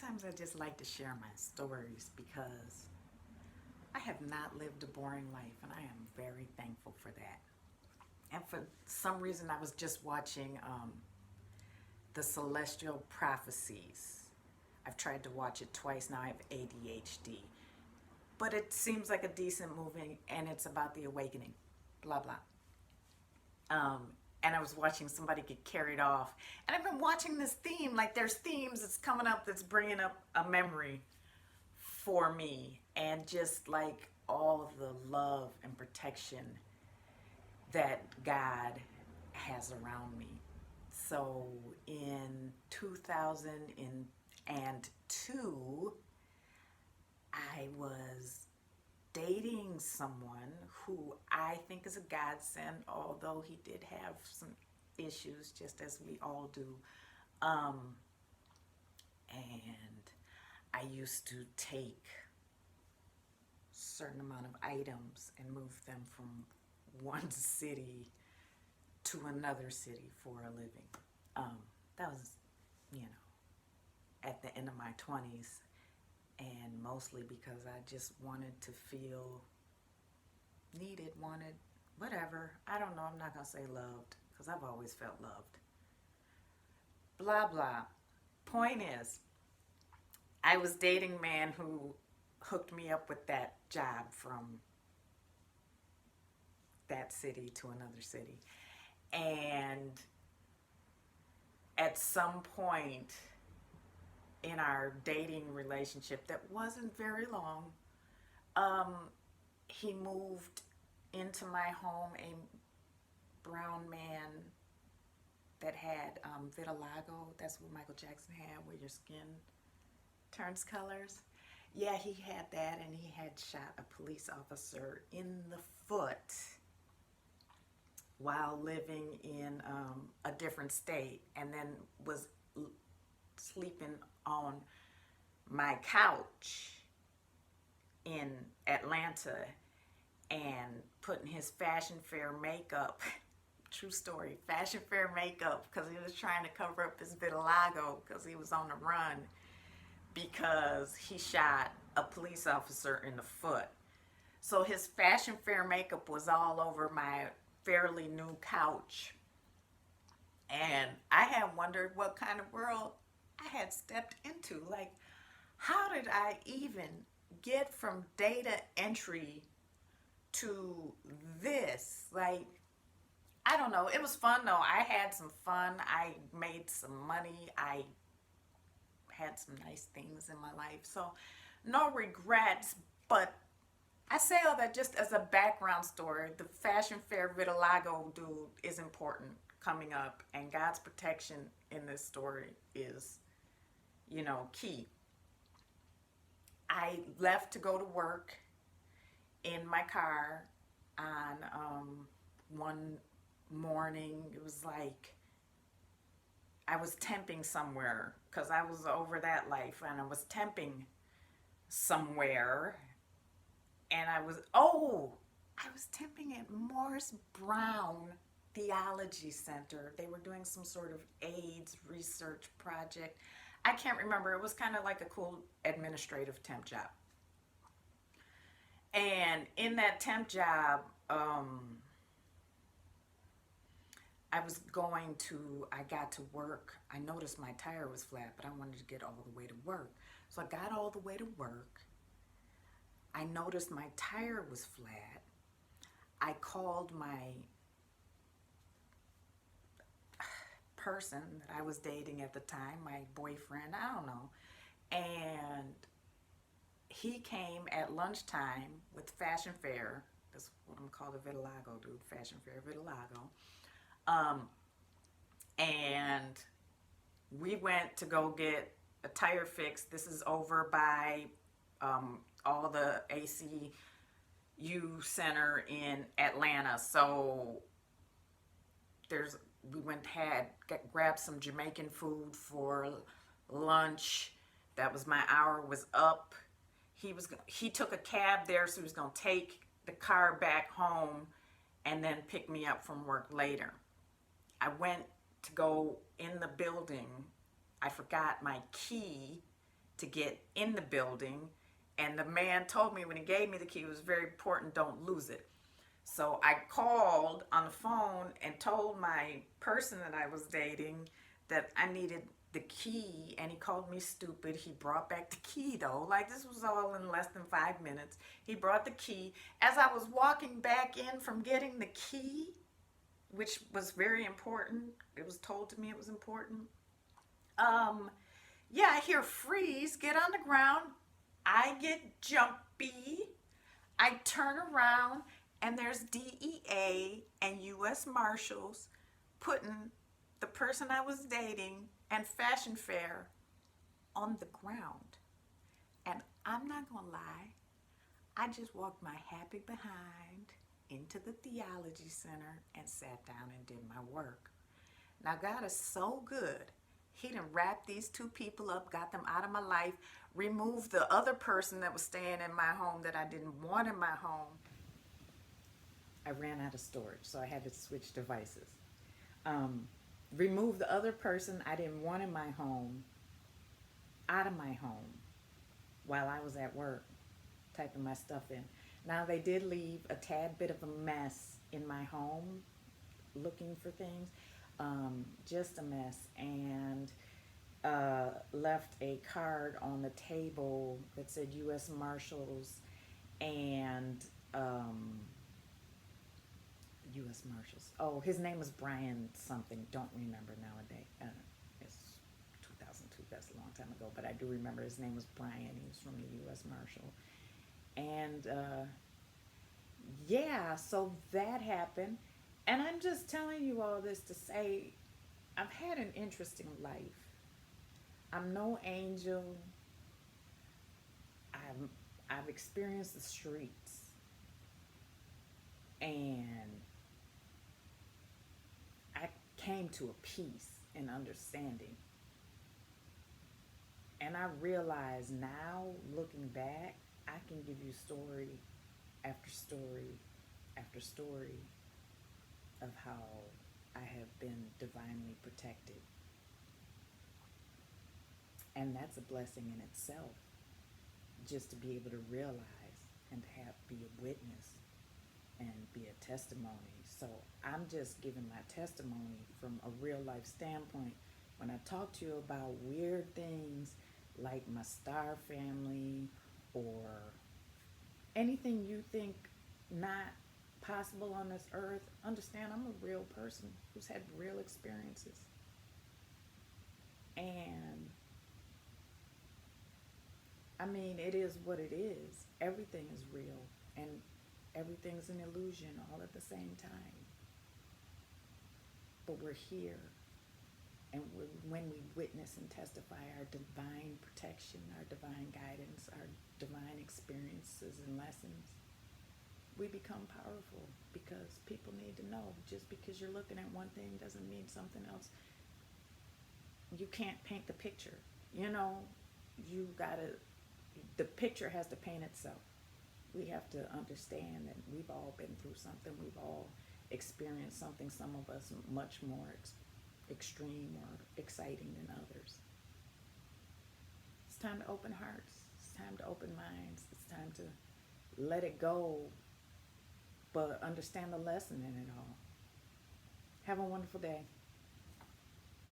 Sometimes I just like to share my stories because I have not lived a boring life and I am very thankful for that. And for some reason, I was just watching The Celestial Prophecies. I've tried to watch it twice now. I have ADHD. But it seems like a decent movie and it's about the awakening. Blah, blah. Um, and I was watching somebody get carried off. And I've been watching this theme. Like there's themes that's coming up that's bringing up a memory for me, and just like all the love and protection that God has around me. So in 2002, I was dating someone who I think is a godsend, although he did have some issues, just as we all do. Um, and I used to take certain amount of items and move them from one city to another city for a living. Um, that was, you know, at the end of my 20s, and mostly because I just wanted to feel needed, wanted, whatever. I don't know, I'm not going to say loved because I've always felt loved. Blah, blah. Point is, I was dating a man who hooked me up with that job from that city to another city. And at some point in our dating relationship that wasn't very long, um, he moved into my home, a brown man that had vitiligo. That's what Michael Jackson had, where your skin turns colors. Yeah, he had that, and he had shot a police officer in the foot while living in a different state, and then was sleeping on my couch in Atlanta and putting his fashion fair makeup, true story, fashion fair makeup, because he was trying to cover up his vitiligo because he was on the run because he shot a police officer in the foot. So his fashion fair makeup was all over my fairly new couch. And I had wondered what kind of world I had stepped into. Like, how did I even get from data entry to this? Like, I don't know. It was fun though. I had some fun. I made some money. I had some nice things in my life. So, no regrets. But I say all that just as a background story. The fashion fair vitiligo dude is important coming up, and God's protection in this story is, key. I left to go to work in my car on one morning. It was like I was temping somewhere because I was over that life, and I was temping somewhere, and I was temping at Morris Brown Theology Center. They were doing some sort of AIDS research project. I can't remember. It was kind of like a cool administrative temp job. And in that temp job, I got to work. I noticed my tire was flat, but I wanted to get all the way to work. So I got all the way to work. I noticed my tire was flat. I called my person that I was dating at the time, my boyfriend, I don't know. And he came at lunchtime with Fashion Fair. That's what I'm called, a vitiligo dude, Fashion Fair vitiligo. Um, and we went to go get a tire fix. This is over by all the ACU Center in Atlanta. So there's we went grabbed some Jamaican food for lunch. That was my hour was up. He took a cab there, so he was gonna take the car back home and then pick me up from work later. I went to go in the building. I forgot my key to get in the building. And the man told me when he gave me the key, it was very important, don't lose it. So I called on the phone and told my person that I was dating that I needed the key, and he called me stupid. He brought back the key though. Like, this was all in less than 5 minutes. He brought the key. As I was walking back in from getting the key, which was very important, it was told to me it was important. Yeah, I hear freeze, get on the ground. I get jumpy. I turn around and there's DEA and US Marshals putting the person I was dating and Fashion Fair on the ground. And I'm not gonna lie, I just walked my happy behind into the theology center and sat down and did my work. Now, God is so good. He done wrapped these two people up, got them out of my life, removed the other person that was staying in my home that I didn't want in my home. I ran out of storage, so I had to switch devices. Remove the other person I didn't want in my home out of my home while I was at work typing my stuff in. Now, they did leave a tad bit of a mess in my home looking for things, just a mess, and left a card on the table that said U.S. Marshals and U.S. Marshals. Oh, his name was Brian something. Don't remember nowadays. It's 2002. That's a long time ago. But I do remember his name was Brian. He was from the U.S. Marshal. And yeah, so that happened. And I'm just telling you all this to say I've had an interesting life. I'm no angel. I've experienced the streets. And I came to a peace and understanding. And I realize now, looking back, I can give you story after story after story of how I have been divinely protected. And that's a blessing in itself, just to be able to realize and be a witness and be a testimony. So I'm just giving my testimony from a real life standpoint. When I talk to you about weird things like my star family or anything you think not possible on this earth, understand I'm a real person who's had real experiences. And I mean, it is what it is. Everything is real and everything's an illusion all at the same time. But we're here. And when we witness and testify our divine protection, our divine guidance, our divine experiences and lessons, we become powerful because people need to know just because you're looking at one thing doesn't mean something else. You can't paint the picture. You know, the picture has to paint itself. We have to understand that we've all been through something. We've all experienced something, some of us much more extreme or exciting than others. It's time to open hearts. It's time to open minds. It's time to let it go, but understand the lesson in it all. Have a wonderful day.